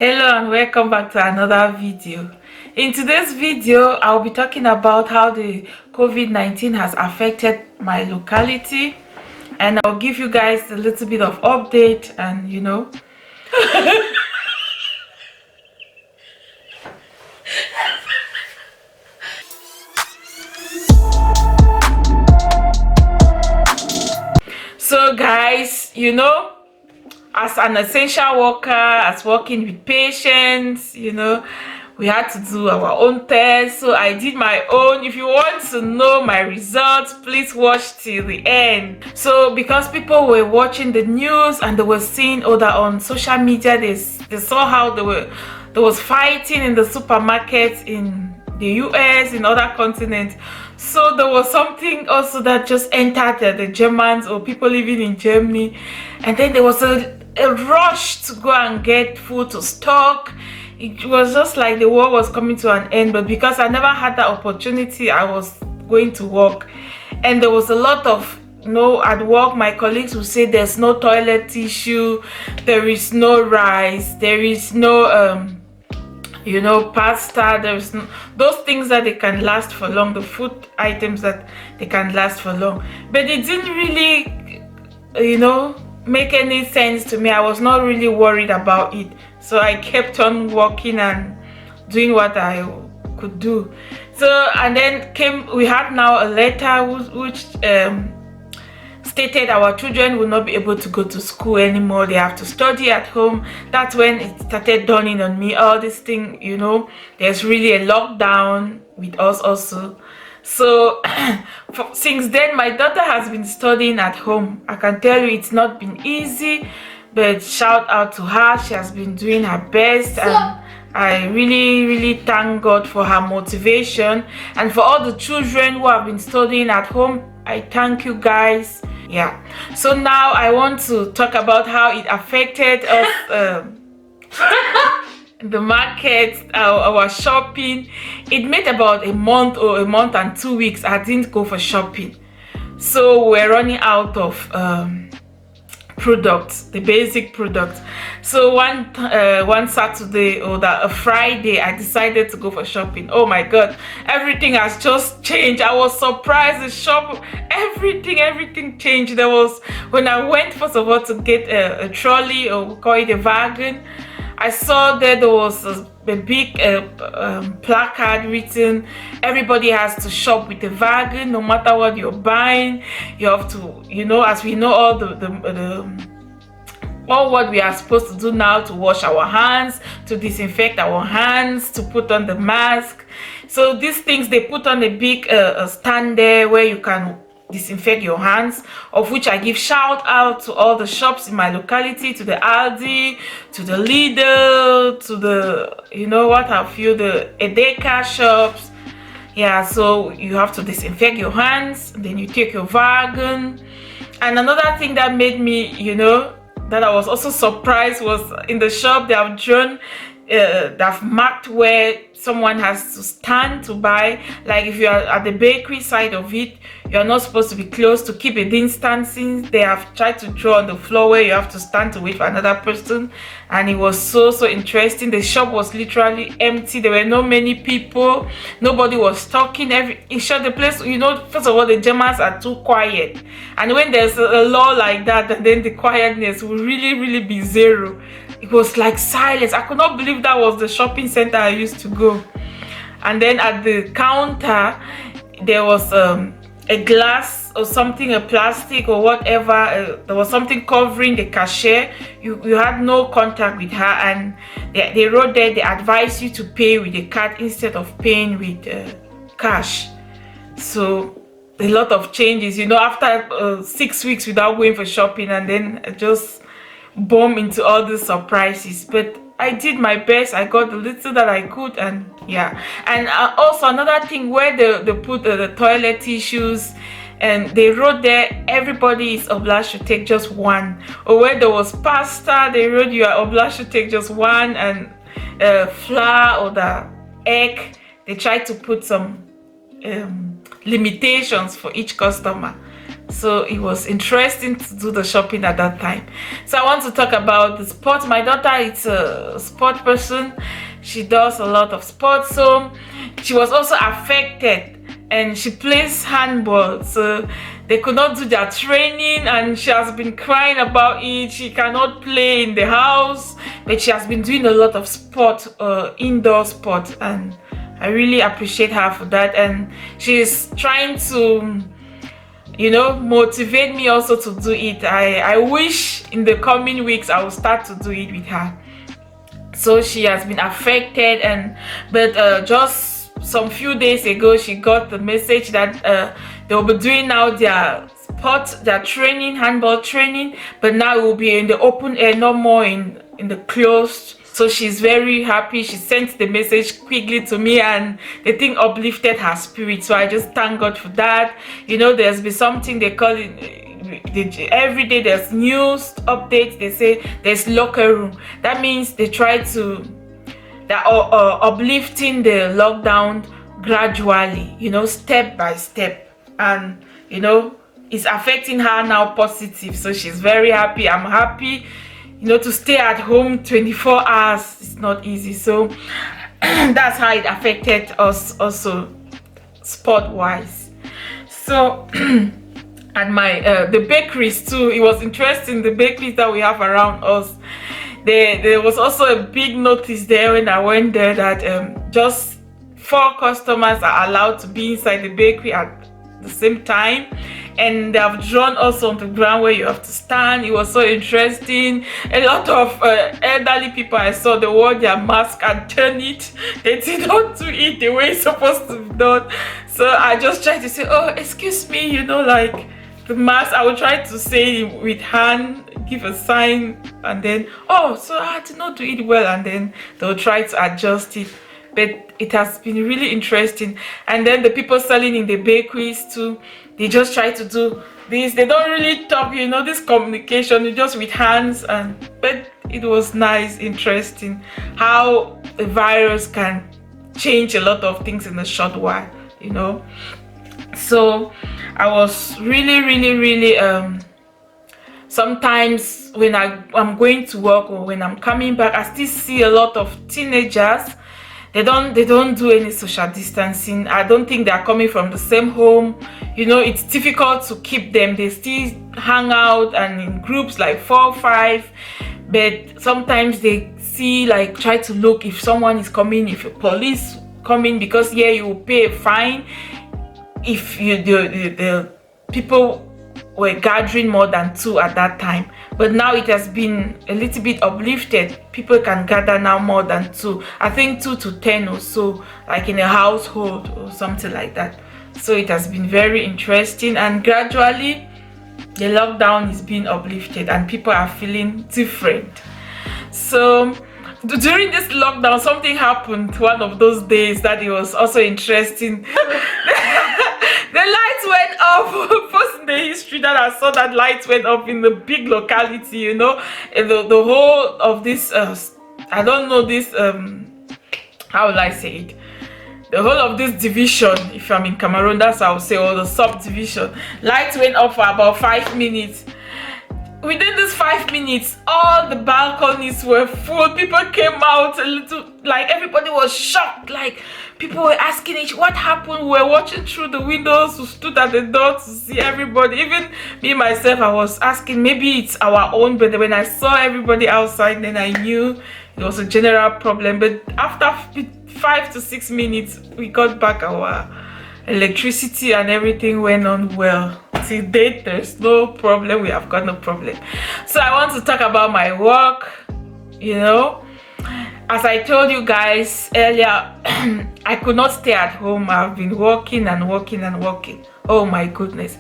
Hello and welcome back to another video. In today's video, I'll be talking about how the COVID-19 has affected my locality, and I'll give you guys a little bit of update and so guys, as an essential worker, as working with patients, we had to do our own test. So I did my own. If you want to know my results, please watch till the end. So because people were watching the news and they were seeing that on social media, they saw how there was fighting in the supermarkets in the US, in other continents. So there was something also that just entered the Germans or people living in Germany, and then there was a rush to go and get food to stock. It was just like the war was coming to an end, but because I never had that opportunity, I was going to work, and there was a lot of at work. My colleagues would say there's no toilet tissue, there is no rice, there is no pasta, there's no, those things that they can last for long, the food items that they can last for long. But it didn't really make any sense to me. I was not really worried about it, so I kept on working and doing what I could do. So, and then we had now a letter which stated our children will not be able to go to school anymore. They have to study at home. That's when it started dawning on me, all this thing, there's really a lockdown with us also. So since then, my daughter has been studying at home. I can tell you it's not been easy, but shout out to her. She has been doing her best, and I really thank God for her motivation. And for all the children who have been studying at home, I thank you guys. Yeah, so now I want to talk about how it affected us, the market, our shopping. It made about a month or a month and 2 weeks I didn't go for shopping, so we're running out of products, the basic products. So one Saturday or a Friday, I decided to go for shopping. Oh my god, everything has just changed. I was surprised. The shop, everything changed. There was, when I went first of all to get a trolley, or we call it a wagon, I saw that there was a big placard written, everybody has to shop with the wagon. No matter what you're buying, you have to, as we know, all what we are supposed to do now, to wash our hands, to disinfect our hands, to put on the mask. So these things, they put on a big stand there where you can disinfect your hands, of which I give shout out to all the shops in my locality, to the Aldi, to the Lidl, to the the Edeka shops. Yeah, so you have to disinfect your hands, then you take your wagon. And another thing that made me that I was also surprised was, in the shop they have drawn they've marked where someone has to stand to buy. Like if you are at the bakery side of it, you are not supposed to be close to keep a distancing. They have tried to draw on the floor where you have to stand to wait for another person, and it was so interesting. The shop was literally empty. There were not many people, nobody was talking. In short, the place, first of all, the Germans are too quiet, and when there's a law like that, and then the quietness will really be zero. It was like silence. I could not believe that was the shopping center I used to go. And then at the counter, there was a glass or something, a plastic or whatever. There was something covering the cashier. You had no contact with her, and they wrote there, they advise you to pay with a card instead of paying with cash. So a lot of changes, after 6 weeks without going for shopping, and then just bomb into all the surprises. But I did my best. I got the little that I could, and yeah. And also another thing, where they put the toilet tissues, and they wrote there everybody is obliged to take just one. Or where there was pasta, they wrote you are obliged to take just one. And flour or the egg, they tried to put some limitations for each customer. So it was interesting to do the shopping at that time. So I want to talk about the sport. My daughter is a sport person. She does a lot of sports, so she was also affected, and she plays handball, so they could not do their training, and she has been crying about it. She cannot play in the house, but she has been doing a lot of sport, indoor sport, and I really appreciate her for that. And she's trying to, you know, motivate me also to do it. I wish in the coming weeks I will start to do it with her. So she has been affected, and but just some few days ago she got the message that they'll be doing now their sport, their training, handball training, but now it will be in the open air, no more in the closed. So she's very happy. She sent the message quickly to me, and the thing uplifted her spirit. So I just thank God for that. You know, there's been something they call it, every day there's news updates. They say there's locker room. That means they try to, they're uplifting the lockdown gradually, you know, step by step, and you know, it's affecting her now positive. So she's very happy. I'm happy. You know, to stay at home 24 hours is not easy. So that's how it affected us also sport wise. So and my the bakeries too, it was interesting, the bakeries that we have around us. There was also a big notice there when I went there that just 4 customers are allowed to be inside the bakery at the same time, and they have drawn also on the ground where you have to stand. It was so interesting. A lot of elderly people I saw, they wore their mask and turn it. They did not do it the way it's supposed to be done. So I just tried to say, oh, excuse me, you know, like the mask. I would try to say it with hand, give a sign, and then, oh, so I did not do it well, and then they'll try to adjust it. But it has been really interesting. And then the people selling in the bakeries too, they just try to do this. They don't really talk, you know, this communication just with hands. But it was nice, interesting how the virus can change a lot of things in a short while, you know. So I was really sometimes when I'm going to work or when I'm coming back, I still see a lot of teenagers. They don't do any social distancing. I don't think they are coming from the same home. You know, it's difficult to keep them. They still hang out and in groups like 4 or 5. But sometimes they see, like, try to look if someone is coming, if a police coming, because yeah, you will pay a fine if you the people were gathering more than 2 at that time. But now it has been a little bit uplifted. People can gather now more than 2. I think 2 to 10 or so, like in a household or something like that. So it has been very interesting, and gradually the lockdown is being uplifted and people are feeling different. So during this lockdown, something happened one of those days that it was also interesting. The lights went off. First in the history that I saw that lights went off in the big locality, you know, and the whole of this I don't know this how will I say it, the whole of this division, if I'm in Cameroon, that's how I would say, or the subdivision, lights went off for about 5 minutes. Within this 5 minutes, all the balconies were full. People came out a little, like everybody was shocked. Like people were asking each, what happened? We were watching through the windows. We stood at the door to see everybody. Even me myself, I was asking, maybe it's our own. But when I saw everybody outside, then I knew it was a general problem. But after 5 to 6 minutes, we got back our electricity and everything went on well. Till date, there's no problem. We have got no problem. So I want to talk about my work. You know, as I told you guys earlier, I could not stay at home. I've been working and working and working. Oh my goodness,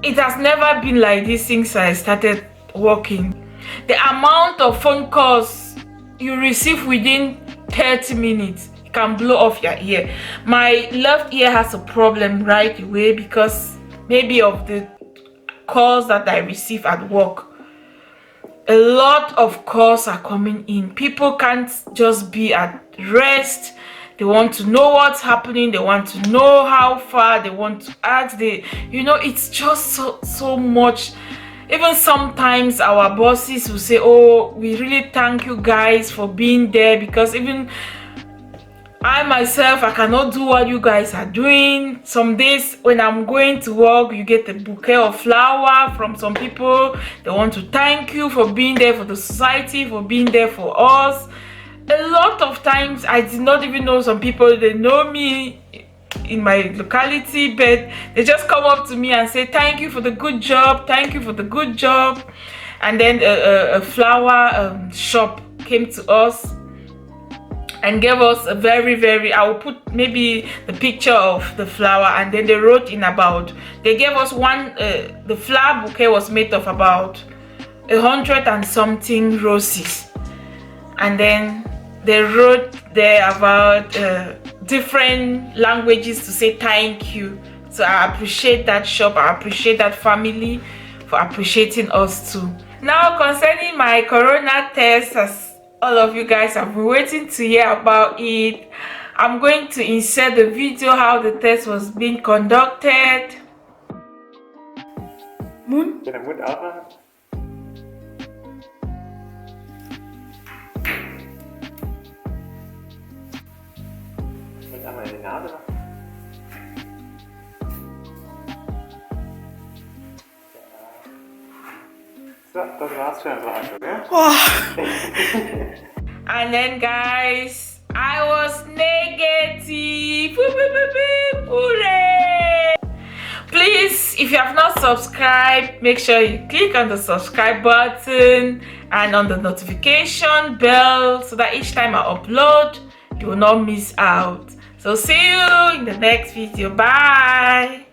it has never been like this since I started working. The amount of phone calls you receive within 30 minutes can blow off your ear. My left ear has a problem right away because maybe of the calls that I receive at work. A lot of calls are coming in. People can't just be at rest. They want to know what's happening. They want to know how far. They want to ask. It's just so much. Even sometimes our bosses will say, oh, we really thank you guys for being there, because even I myself, I cannot do what you guys are doing. Some days when I'm going to work, you get a bouquet of flower from some people. They want to thank you for being there for the society, for being there for us. A lot of times I did not even know some people. They know me in my locality, but they just come up to me and say thank you for the good job, thank you for the good job. And then a flower shop came to us and gave us a very, I will put maybe the picture of the flower, and then they wrote in about, they gave us one, the flower bouquet was made of about 100 and something roses, and then they wrote there about different languages to say thank you. So I appreciate that shop, I appreciate that family for appreciating us too. Now concerning my corona test, as all of you guys have been waiting to hear about it, I'm going to insert the video how the test was being conducted. Moon? Den Mund aufmachen. Und einmal in die Nase noch. So, das war's für unsere Antwort, ja? And then guys, I was negative. Hooray! Please, if you have not subscribed, make sure you click on the subscribe button and on the notification bell, so that each time I upload, you will not miss out. So see you in the next video. Bye.